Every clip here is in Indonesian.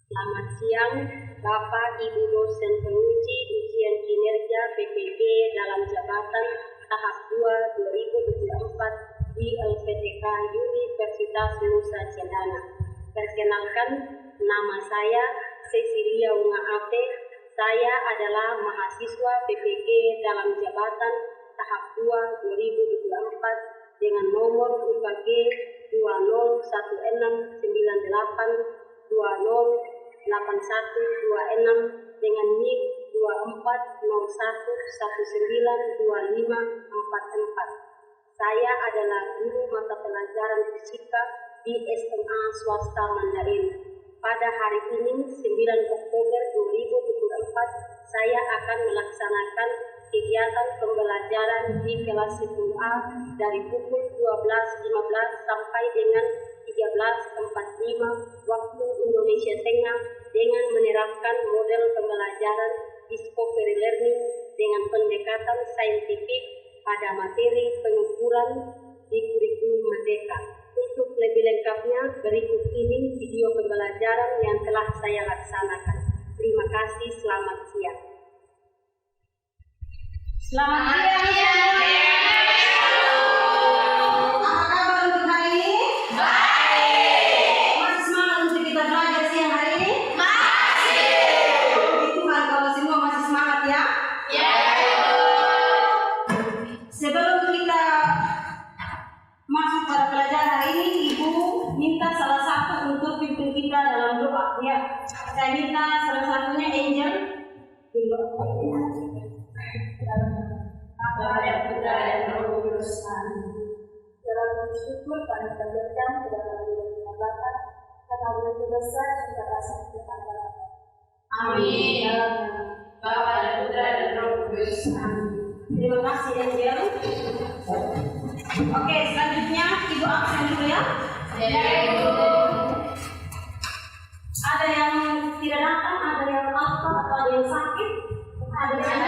Selamat siang, Bapak Ibu dosen penguji ujian kinerja PPG dalam jabatan tahap 2 2024 di LPTK Universitas Nusa Cendana. Perkenalkan, nama saya Cecilia Unga Ate. Saya adalah mahasiswa PPG dalam jabatan tahap 2 2024 dengan nomor UKG 201698 208126 dengan NIK 2401192544. Saya adalah guru mata pelajaran fisika di SMA Swasta Mandarin. Pada hari ini 9 Oktober 2024 saya akan melaksanakan kegiatan pembelajaran di kelas 10A dari pukul 12.15 sampai dengan 13.45 waktu Indonesia Tengah dengan menerapkan model pembelajaran discovery learning dengan pendekatan saintifik pada materi pengukuran di kurikulum Merdeka. Untuk lebih lengkapnya, berikut ini video pembelajaran yang telah saya laksanakan. Terima kasih, selamat siang. Selamat siang. Apa kabar untuk hari ini? Baik. Masih semangat untuk kita belajar siang hari ini? Masih. Puji Tuhan kalau semua masih semangat ya? Ya. Sebelum kita masuk pada pelajaran hari ini, Ibu minta salah satu untuk pimpin kita dalam doa ya. Saya minta salah satunya Angel. Bapa dan Putra dan Roh Kudus. Dalam bersyukur pada kebaikan sudah kami dapatkan karena begitu besar cinta kasih kepada Bapa. Amin. Dalam nama Bapa dan Putra dan Roh Kudus. Amin. Terima kasih Angel. Oke, selanjutnya Ibu absen dulu ya. Ya Ibu. Ada yang tidak datang, ada yang apa, atau ada yang sakit, ada yang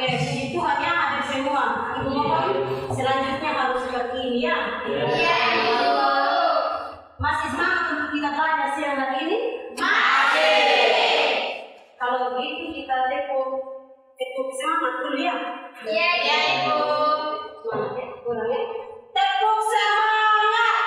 itu hanya ada semua. Ibu mohon selanjutnya harus seperti ini ya. Iya Ibu. Masih semangat untuk kita belajar siang hari ini? Masih. Kalau begitu kita tepuk semangat dulu ya. Iya Ibu. Semangat ya, kurang ya. Tepuk semangat.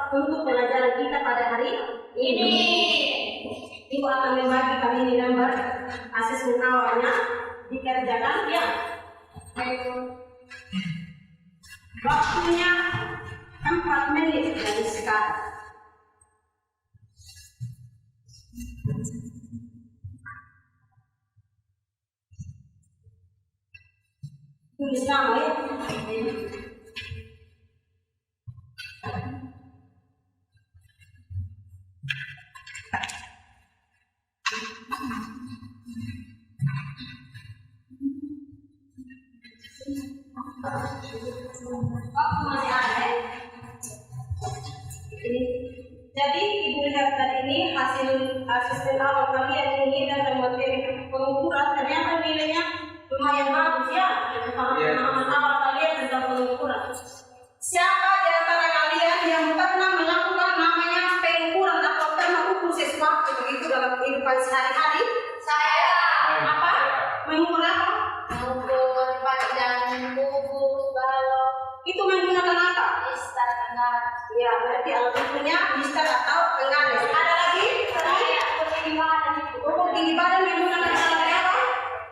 Untuk pelajaran kita pada hari ini, Ibu akan membagi kami ini gambar asesmen awalnya dikerjakan ya. Waktunya 4 menit dari sekarang. Tulis nama ya. Waktu masih ada. Jadi Ibu lihat tadi ini hasil asesmen awal kalian ini dan materi pengukuran ternyata nilainya lumayan bagus ya. Pemahaman awal kalian tentang pengukuran. Siapa di antara kalian yang pernah melakukan namanya pengukuran atau pernah ukur sesuatu begitu dalam kehidupan sehari-hari? Saya. Apa? Mengukur apa? Mengukur panjang tubuh, balok. Itu menggunakan apa? Mistar, penggaris. Ya, berarti alat ukurnya mistar atau penggaris. Ada lagi? Saya ukur tinggi badan. Ukur tinggi badan menggunakan alat apa?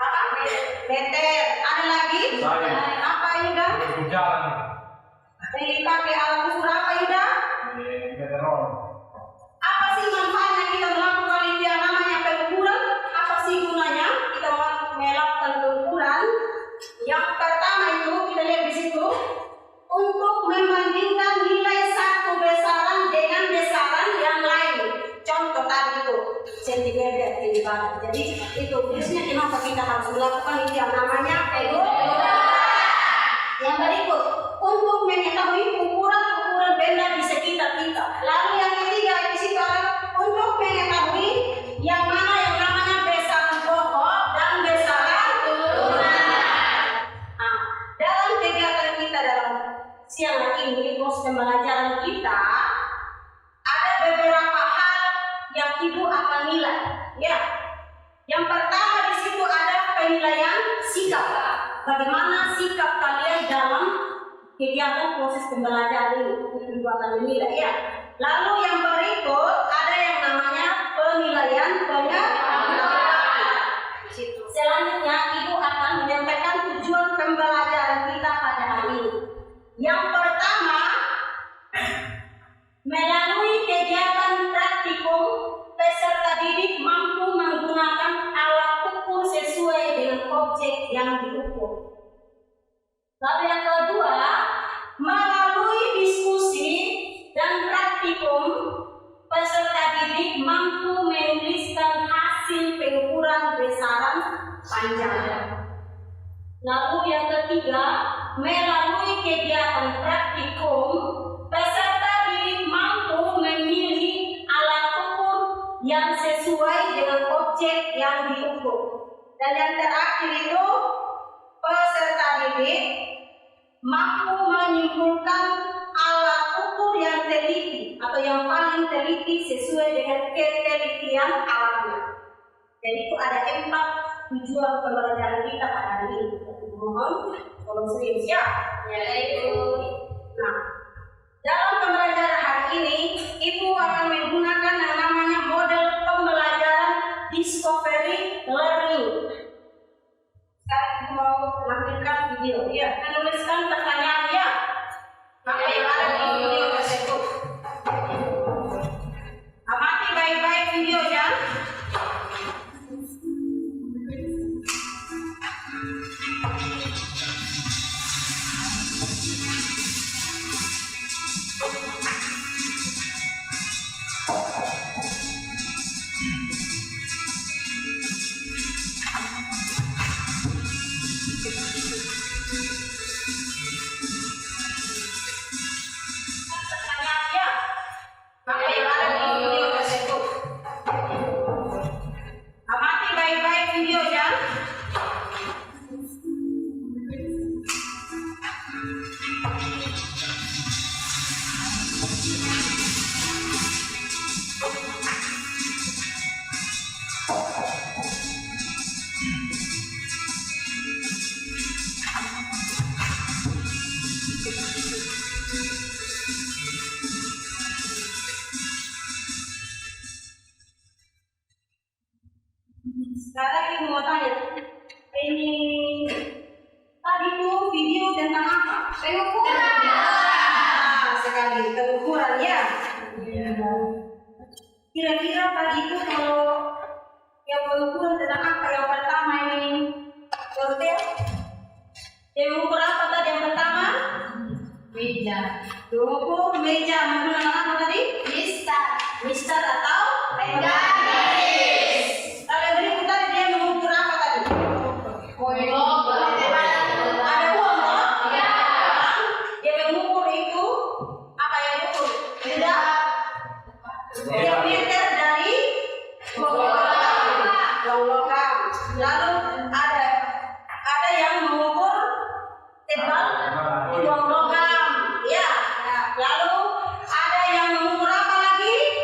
Apa? Meter. Ada lagi? Apa Yuda? Ini pakai alat ukur apa Yuda? Meteron. Apa sih manfaatnya kita melakukan yang namanya pengukuran? Apa sih gunanya kita melakukan pengukuran? Yang melakukan itu yang namanya pengukuran. Yang berikut, untuk mengetahui ukuran benda di sekitar kita. Lalu yang ketiga di situ untuk mengetahui yang mana yang namanya besaran pokok dan besaran turunan. Nah, dalam kegiatan kita dalam siang hari ini, proses pembelajaran kita ada beberapa hal yang ibu akan nilai. Ya, yang pertama di situ ada penilaian sikap. Bagaimana sikap kalian dalam kegiatan proses pembelajaran ini? Ibu akan menilai ya. Lalu yang berikut ada yang namanya penilaian pengetahuan. Selanjutnya ibu akan menyampaikan tujuan pembelajaran kita pada hari ini. Yang pertama, melalui kegiatan praktikum, peserta didik mampu menggunakan alat ukur sesuai dengan objek yang diukur. Lalu yang kedua, melalui diskusi dan praktikum, peserta didik mampu menuliskan hasil pengukuran besaran panjang. Lalu yang ketiga, melalui kegiatan praktikum, peserta didik mampu memilih alat ukur yang sesuai dengan objek yang diukur. Dan yang terakhir itu, peserta didik mampu menyimpulkan alat ukur yang teliti atau yang paling teliti sesuai dengan ketelitian alatnya. Jadi itu ada 4 tujuan pembelajaran kita pada hari ini. Mohon tolong siap. Ya, Ibu. Nah, dalam pembelajaran hari ini, Ibu akan menggunakan yang namanya model pembelajaran discovery learning. Sekarang Ibu mau menampilkan video. Ya, menuliskan pertanyaan ya. Maka yang ada di video tersebut. Amati baik-baik videonya. Sekarang Ibu mau tanya, ini tadi tuh video tentang apa? Pengukuran. Sekali pengukuran ya. Kira-kira tadi itu kalau yang pengukuran tentang apa? Yang pertama ini hotel. Yang mengukur apa tadi yang pertama? Meja. Mengukur meja menggunakan apa tadi? Mistar atau garis. Kalau yang berikut tadi dia mengukur apa tadi? Ada uang toh? Ya. Dia mengukur itu apa yang diukur? Tidak. Diameter dari logam. Lalu ada yang mengukur tebal uang logam. Ya. Lalu ada yang mengukur apa lagi?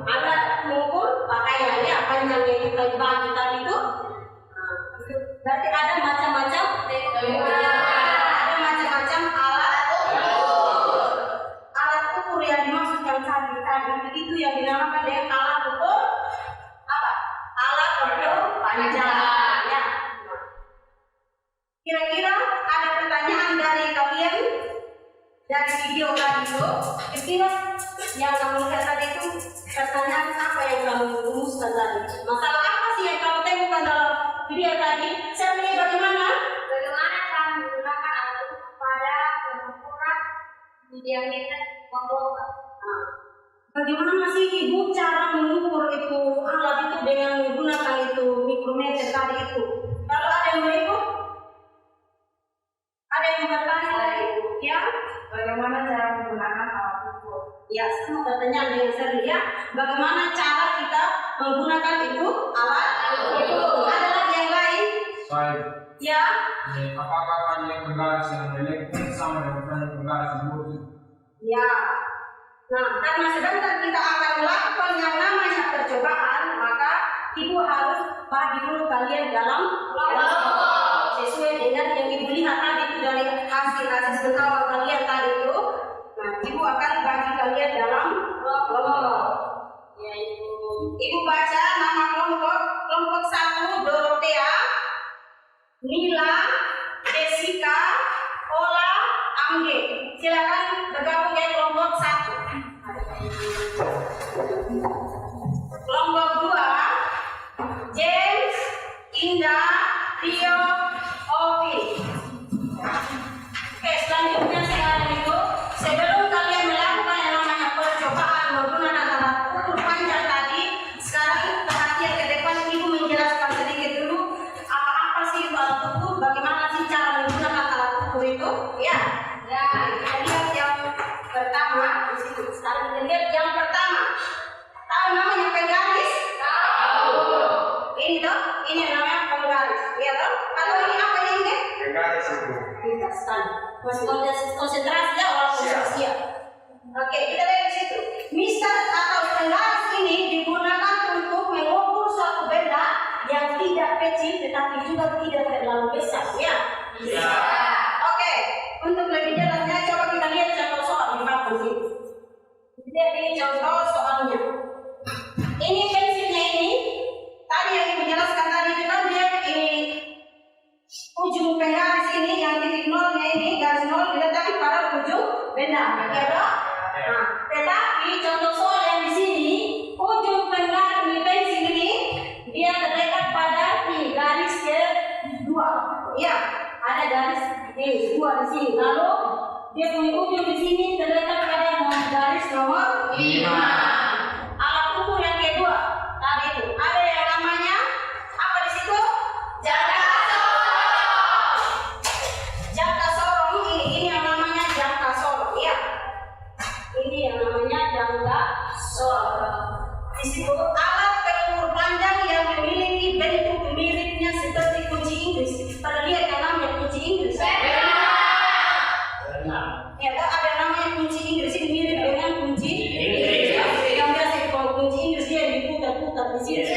Ada mengukur pakaian ya, panjang yang kita bagi tadi itu. Berarti ada macam-macam ada macam-macam alat ukur yang dimaksud yang tadi itu yang dinamakan dengan alat ukur apa? Alat ukur panjang ya. Kira-kira ada pertanyaan dari kalian dari video tadi itu? Kira-kira yang kamu lihat tadi itu pertanyaan apa yang kamu rumuskan tadi? Masalah apa sih yang kamu temukan dalam video tadi? Caranya bagaimana? Bagaimana cara menggunakan alat ukur pada pengukuran diameter uang logam? Bagaimana sih Ibu cara mengukur itu alat itu dengan menggunakan itu mikrometer tadi itu? Kalau Ya, sama pertanyaan dengan sering ya. Bagaimana cara kita menggunakan itu alat itu? Ada lagi yang lain? Baik. Ya. Apakah kalian penggaris yang elektrik sama dengan kalian penggaris yang murni? Ya. Nah, karena sebentar kita akan melakukan yang namanya percobaan, maka ibu harus bagi dulu kalian dalam kelompok sesuai dengan yang ibu lihat tadi itu dari hasil asesmen awal kalian tadi itu. Nah, ibu akan bagi kalian dalam kelompok. Ya, ibu baca nama kelompok 1 Dorothea, Nila, Jessica, Ola, Angge. Silakan bergabung ke kelompok 1. Kelompok 2 James, Indah, Rio, Ovi. Oke, selanjutnya sekarang itu sebelum kalian melakukan yang namanya percobaan menggunakan alat ukur panjang tadi, sekarang perhatian ke depan ibu menjelaskan sedikit dulu apa sih itu alat ukur, bagaimana sih cara menggunakan alat ukur itu, ya. Ya, kita lihat yang pertama di situ. Sekarang kita lihat yang pertama. Tahu namanya penggaris? Tahu. Ini toh, ini yang namanya penggaris, ya toh? Kalau ini apa ini? Penggaris itu. Kita sekali. Masih konsentrasi ya walaupun siap. Oke, kita lihat di situ. Mister atau penggaris ini digunakan untuk mengukur suatu benda yang tidak kecil tetapi juga tidak terlalu besar, ya. Ya. Oke, untuk lebih jelasnya coba kita lihat contoh soal di papan sini. Jadi contoh soalnya. Ini pensilnya ini. Tadi yang ibu jelaskan tadi itu kan dia ini ujung penggaris ini yang titik nolnya ini garis nol diletakkan pada ujung benda, ya toh? Nah, tetapi contoh soal yang di sini ujung penggaris di pensil ini dia terletak pada di garis kedua, ya ada garis dua di sini. Lalu dia punya ujung di sini terletak pada garis nomor 5. Alat ukur yang kedua tadi itu ada yang namanya apa di situ? Jangka sorong. Jangka sorong ini yang namanya jangka sorong, ya. Ini yang namanya jangka sorong. Di situ alat pengukur panjang yang memiliki bentuk miripnya seperti kunci Inggris. Pada lihat yang namanya kunci Inggris. Ya, ada namanya kunci Inggris ini mirip dengan kunci Inggris. Yang biasa kalau kunci Inggris dia diputar-putar di sini.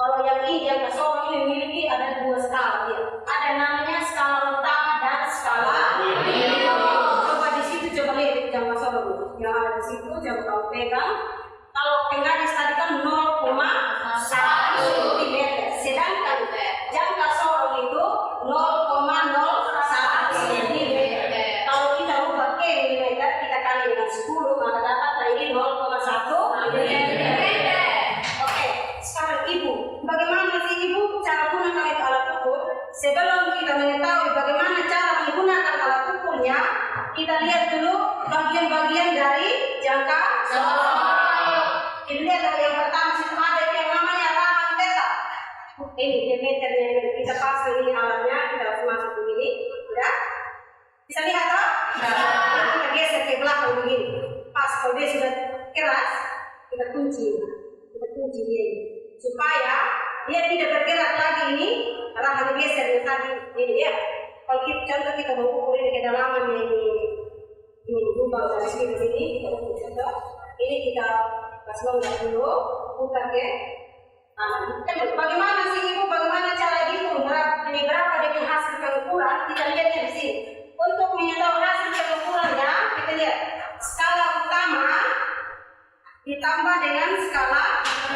Kalau yang ini yang sorong ini memiliki ada 2 skala dia. Ada namanya skala utama dan skala minor. Coba di situ coba lihat jangka sorong yang ada di situ coba kamu pegang. Kalau penggaris tadi kan 0,1 cm, sedangkan jangka sorong itu 0,01 cm. Kalau kita ubah ke milimeter kita kali dengan 10 maka dapat ini 0,1 mm. Oke, sekarang ibu, bagaimana sih ibu cara gunakan itu alat ukur? Sebelum kita mengetahui bagaimana cara menggunakan alat ukurnya, kita lihat dulu bagian-bagian dari jangka sorong. Kita lihat yang pertama situ ada yang namanya rahang theta. Ini diameternya kita pasang ini alatnya, kita harus masuk begini, udah? Bisa lihat toh? Kita geser ke belakang begini. Pas kalau dia sudah keras, kita kunci dia supaya dia tidak bergerak lagi ini rahang geser yang tadi ini ya. Kalau kita contoh kita mengukur ini kedalaman ini lubang dari sini ke sini kita ukur contoh. Ini kita kasih longgar dulu, putar ke. Bagaimana sih ibu? Bagaimana cara itu? Berapa dengan hasil pengukuran? Kita lihatnya di sini. Untuk mengetahui hasil pengukurannya, kita lihat skala utama ditambah dengan skala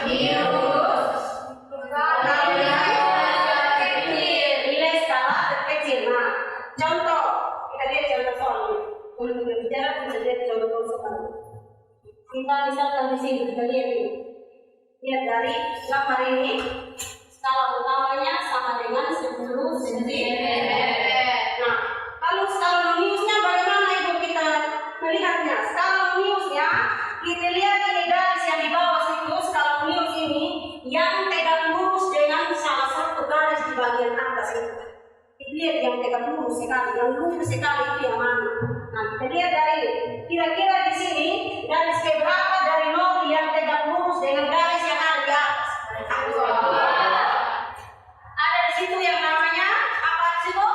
minus. Nilai skala terkecil. Nah, contoh kita lihat contoh soalnya. Untuk berbicara kita lihat contoh soal. Kita misalkan di sini kita lihat ini. Lihat dari gambar ini skala utamanya sama dengan 10 cm. Nah, kalau skala minusnya bagaimana ibu kita melihatnya? Skala minusnya kita lihat ini garis yang di bawah situ skala minus ini yang tegak lurus dengan salah satu garis di bagian atas itu. Kita lihat yang tegak lurus sekali, yang lurus sekali itu yang mana. Nah, kita lihat dari kira-kira di sini garis keberapa dari nol yang tegak lurus dengan garis yang ada di atas. Ada di situ yang namanya apa di situ?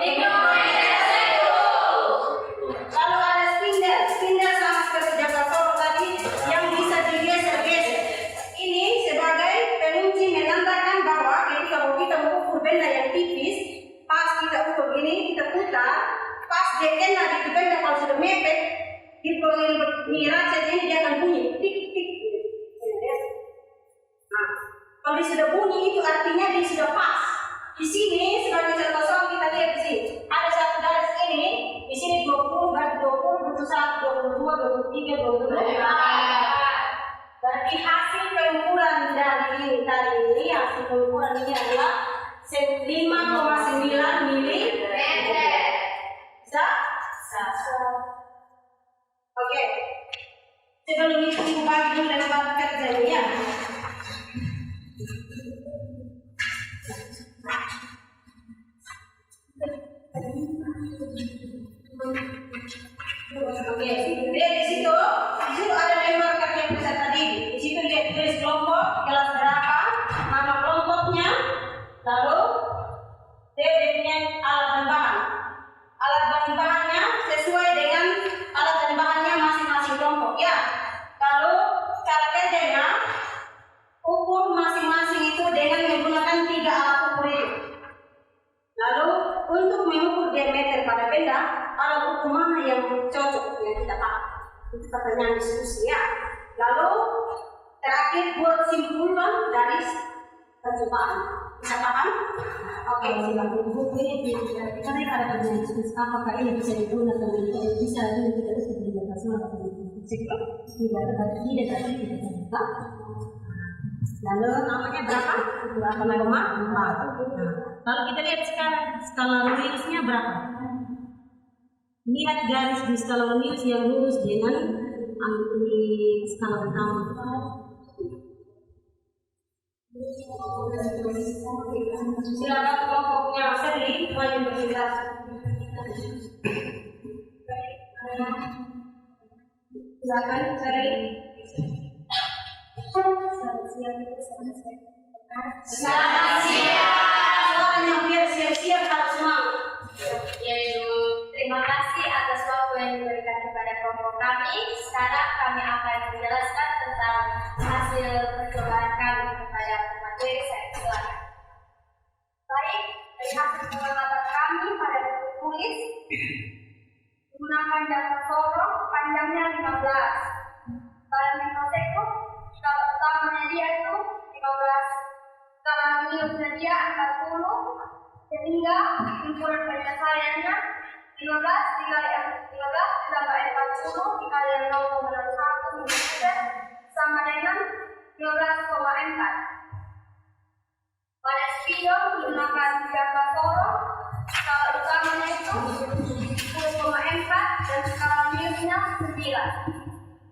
Mikrometer. Lalu ada spindle sama seperti jangkauan tadi yang bisa digeser-geser. Ini sebagai pengunci menandakan bahwa ketika kita mengukur benda yang tipis, pas kita ukur ini, kita putar, pas dia kena di benda kalau sudah mepet, di niracat ini dia akan bunyi tik tik. Nah, kalau dia sudah bunyi itu artinya dia sudah pas. Di sini sebagai contoh kita lihat di sini ada satu garis ini, di sini 20, berarti 20, 21, 22, 23, 24. Berarti hasil pengukuran dari ini tadi ini, hasil pengukuran ini adalah 5,9 milimeter. Bisa? Oke. Sebelum itu ibu bagi dulu dengan batu kerjanya ya. Oke, lihat di situ ada lembar kerja pusat tadi. Di situ lihat tulis kelompok, kelas berapa, nama kelompoknya, lalu dia punya alat dan bahan. Alat dan bahannya sesuai dengan alat dan bahannya masing-masing kelompok ya. Lalu cara kerjanya ukur masing-masing itu dengan menggunakan 3 alat ukur itu. Lalu untuk mengukur diameter pada benda, alat ukur mana yang cocok yang kita pakai? Itu pertanyaan diskusi ya. Lalu terakhir buat simpulan dari percobaan. Bisa paham? Oke, silakan. Buku ini karena ada pertanyaan diskusi apakah ini bisa digunakan untuk bisa kita harus digunakan semua tidak tapi tidak terbuka. Lalu namanya berapa? 2,4. Lalu kita lihat sekarang skala Lewis-nya berapa? Lihat garis di skala Lewis yang lurus dengan di skala utama. Silakan kelompoknya Serli maju berpenjelasan. Silakan Serli. Selamat siang. Orang yang biar siap-siap harus semangat. Yaitu terima kasih atas waktu yang diberikan kepada kelompok kami. Sekarang kami akan menjelaskan tentang hasil percobaan kami kepada materi saya. Silakan. Baik, dari hasil pengamatan kami pada buku tulis menggunakan data sorong panjangnya 15. Bahan mikrosekop skala utamanya dia itu 15. Skala minusnya dia 40. Sehingga himpunan penyelesaiannya 15 dikali 15 ditambah 40 dikali 0,01 milimeter sama dengan 12,4. Pada spidol menggunakan data sorong skala utamanya itu 10,4 dan skala minusnya 9.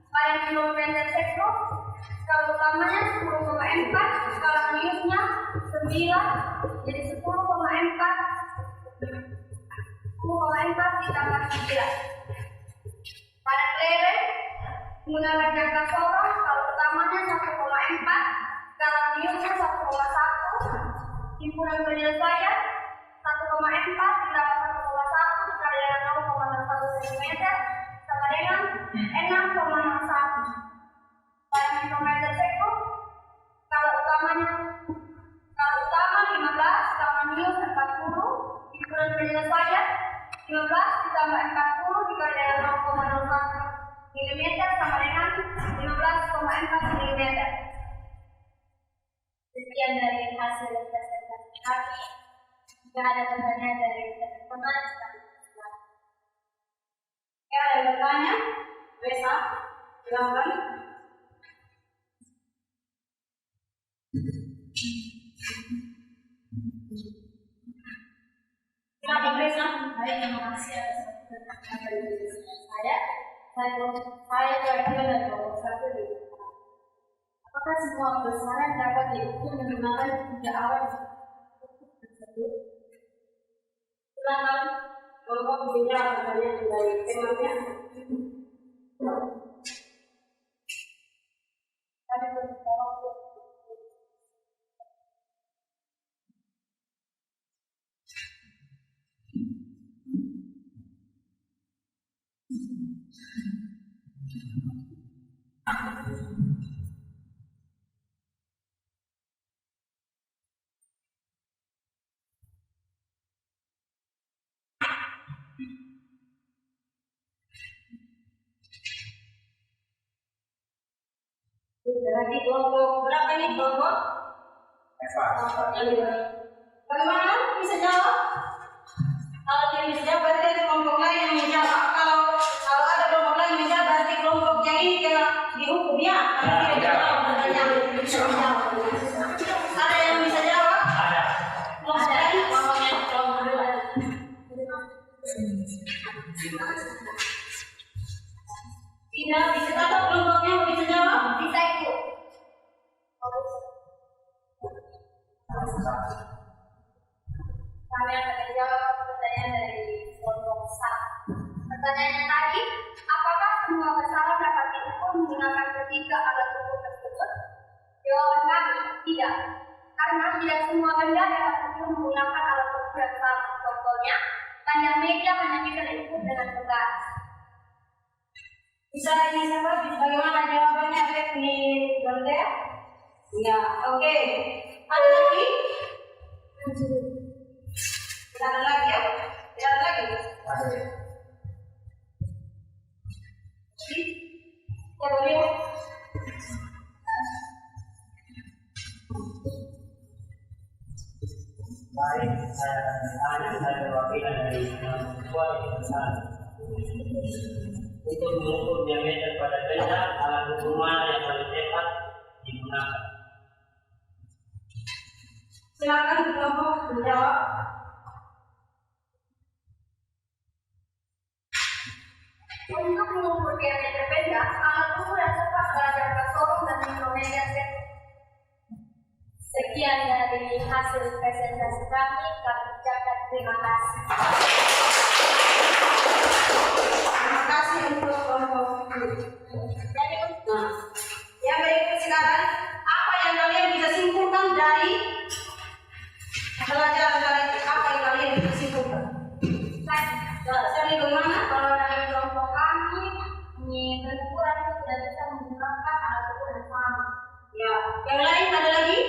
Pada kilometer sektor skala utamanya 10,4, skala minusnya 9, jadi 10,4 ditambah 9. Pada kelereng menggunakan jangka sorong skala utamanya 1,4, skala minusnya 1,1, himpunan penyelesaian 1,4 ditambah 1,1 dikali 0,01 cm sama dengan 6,01. Pada mikrometer sektor skala utama 15, skala minus 40, himpunan penyelesaian 15 ditambah 40 dikali 0,01 mm sama dengan 15,4 mm. Sekian dari hasil presentasi kami. Jika ada pertanyaan dari teman-teman, silakan. Ya, ada yang bertanya? Reza, silakan. Silakan Reza. Baik, terima kasih atas pertanyaan saya. Saya berakhir dari kelompok 1 di apakah semua besaran dapat diukur menggunakan 3 alat tersebut? Silakan kelompok menjawab pertanyaan dari temannya. Berarti kelompok berapa ini kelompok? Bagaimana bisa jawab? Kalau dia bisa jawab berarti ada kelompok lain yang menjawab. Kalau ada kelompok lain yang menjawab berarti kelompok yang ini kena dihukum ya. Karena dia jawab pertanyaan bisa menjawab. Ada yang bisa jawab? Ada. Kelompok lain? Kelompok dua. Tidak bisa tahu kelompoknya bisa jawab? Bisa itu. Kami akan menjawab pertanyaan dari kelompok 1. Pertanyaannya tadi, apakah semua bersalah dapat dihukum menggunakan ketiga alat ukur tersebut? Jawaban kami, tidak. Karena tidak semua benda dapat diukur menggunakan alat ukur yang sama. Contohnya, panjang meja hanya bisa diukur dengan tegas. Bisa ini siapa? Bagaimana jawabannya? Ada ini Bante? Ya, oke. Ada lagi? Ada lagi ya? Ada lagi? Coba lihat. Baik, saya tanya, saya perwakilan dari mahasiswa yang besar. Untuk mengukur diameter pada benda, alat ukur mana yang paling tepat digunakan? Silakan kelompok menjawab. Untuk mengukur diameter benda, alat ukur yang tepat adalah sorong dan mikrometer. Sekian dari hasil presentasi kami ucapkan terima kasih. Terima kasih untuk kelompok ini. Nah, yang berikut sekarang, apa yang kalian bisa simpulkan dari pelajaran kali ini? Apa yang kalian bisa simpulkan? Dari bagaimana? Kalau dari kelompok kami, pengukuran itu tidak bisa menggunakan alat ukur yang sama. Ya, yang lain ada lagi?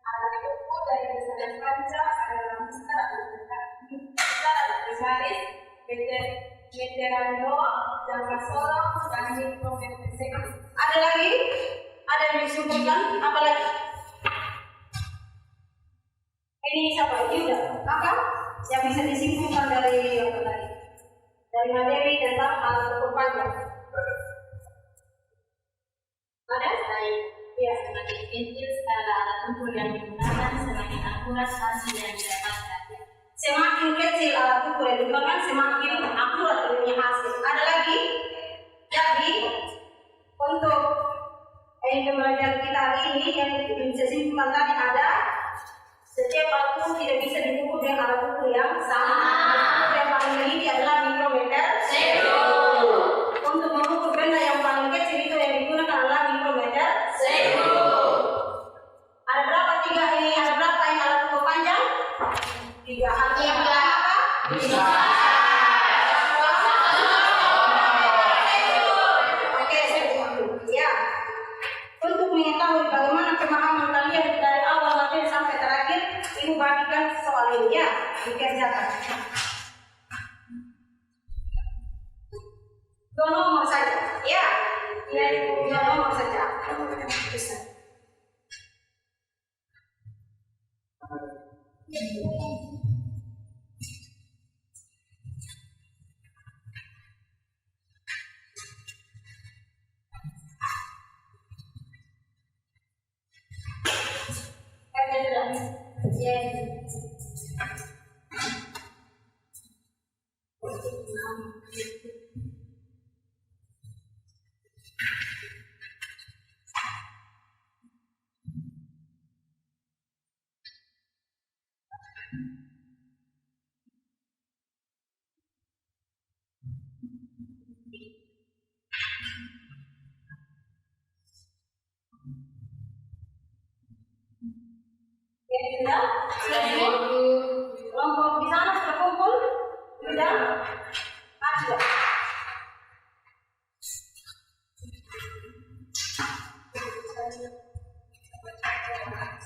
Alat ukur dari besaran kaca adalah besar atau garis, meteran doang, jangka sorong, dan mikrometer sekali. Ada lagi? Ada yang disimpulkan? Apa lagi? Ini siapa? Yuda. Apa yang bisa disimpulkan dari apa tadi? Dari materi tentang alat ukur panjang. Ada? Ya. Semakin kecil skala alat ukur yang digunakan, semakin akurat hasil yang didapatkan. Semakin kecil alat ukur yang digunakan, semakin akurat punya hasil. Ada lagi? Jadi untuk pembelajaran kita hari ini yang bisa simpulkan tadi ada setiap alat ukur tidak bisa diukur dengan alat ukur yang sama. Alat ukur yang paling teliti adalah mikrometer. Untuk mengukur benda yang paling kecil itu yang digunakan adalah mikrometer. Ada berapa tiga ini? Ada berapa yang alat ukur panjang? 3. Ada yang apa? Bisa. Oke, saya tunggu. Ya. Untuk mengetahui bagaimana pemahaman kalian dari awal materi sampai terakhir, Ibu bagikan soal ini ya, dikerjakan. 2 nomor saja, ya. Ya, 2 nomor saja. Bisa.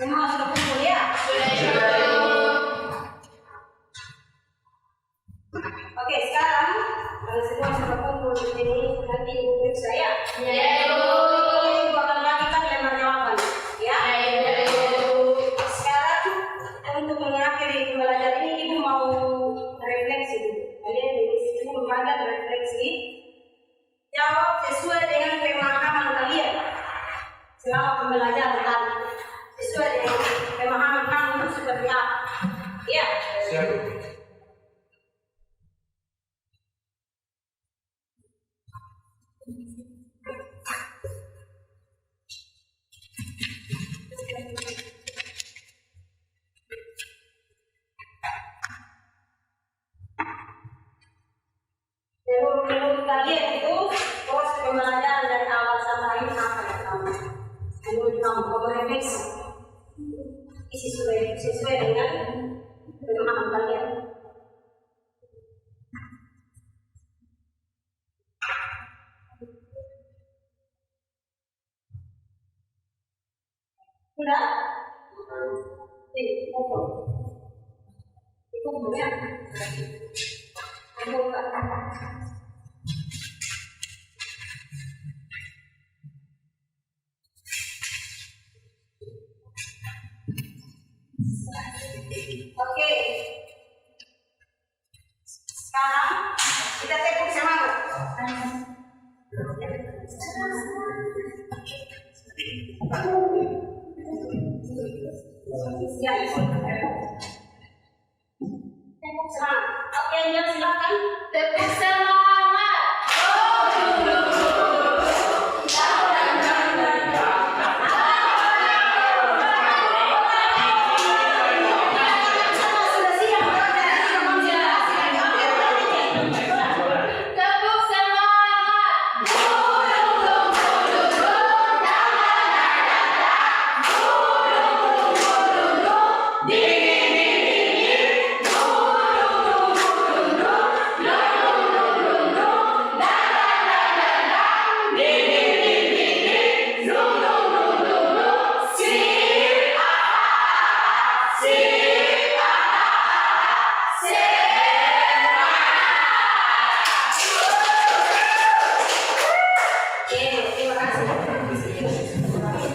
Semua sudah kumpul ya? Oke, sekarang kalau semua sudah kumpul di sini, nanti ibu periksa ya. Ibu akan bagikan lembar jawaban, ya. Sekarang untuk mengakhiri pembelajaran ini, ibu mau refleksi dulu. Kalian ibu membagikan refleksi. Jawab sesuai dengan pemahaman kalian selama pembelajaran tadi. Sesuai dengan pemahaman kamu itu seperti apa? Ya. Siap. Menurut kalian itu proses pembelajaran dari awal sampai akhir apa yang kamu? Menurut kamu refleksi isi sesuai dengan pemahaman kalian. Sudah? Oke. Itu kemudian. Oke. Sekarang kita tepuk semangat. Tepuk semangat. Oke, Angel silakan. Tepuk semangat. Tepuk Terima kasih.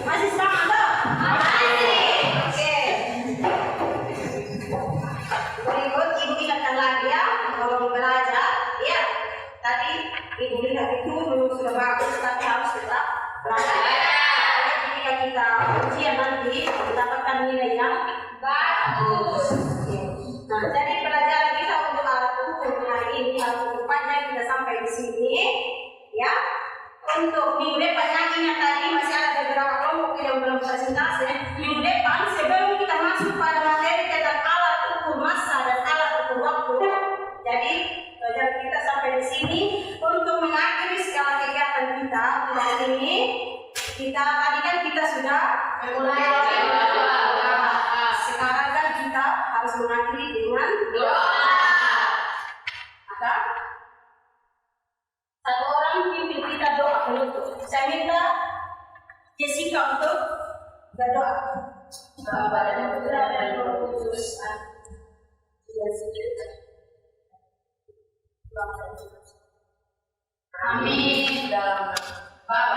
Masih semangat toh? Oke. Berikut ibu ingatkan lagi ya, kalau belajar, ya. Tadi ibu lihat itu sudah bagus, tapi harus tetap belajar. Ketika kita ujian nanti mendapatkan nilai yang bagus. Nah, jadi pelajaran kita untuk alat ukur hari ini, alat ukur panjang kita sampai di sini, ya. Untuk minggu depan yang tadi masih ada beberapa kelompok yang belum presentasi. Minggu depan sebelum kita masuk pada materi tentang alat ukur massa dan alat ukur waktu. Jadi pelajaran kita sampai di sini. Untuk mengakhiri segala kegiatan kita hari ini, tadi kan kita sudah mulai. Sekarang kan kita harus mengakhiri dengan doa. Ada? Satu orang pimpin kita doa penutup. Saya minta Jessica untuk berdoa. Bapa dan Putra dan Roh Kudus. Amin. Dalam Bapa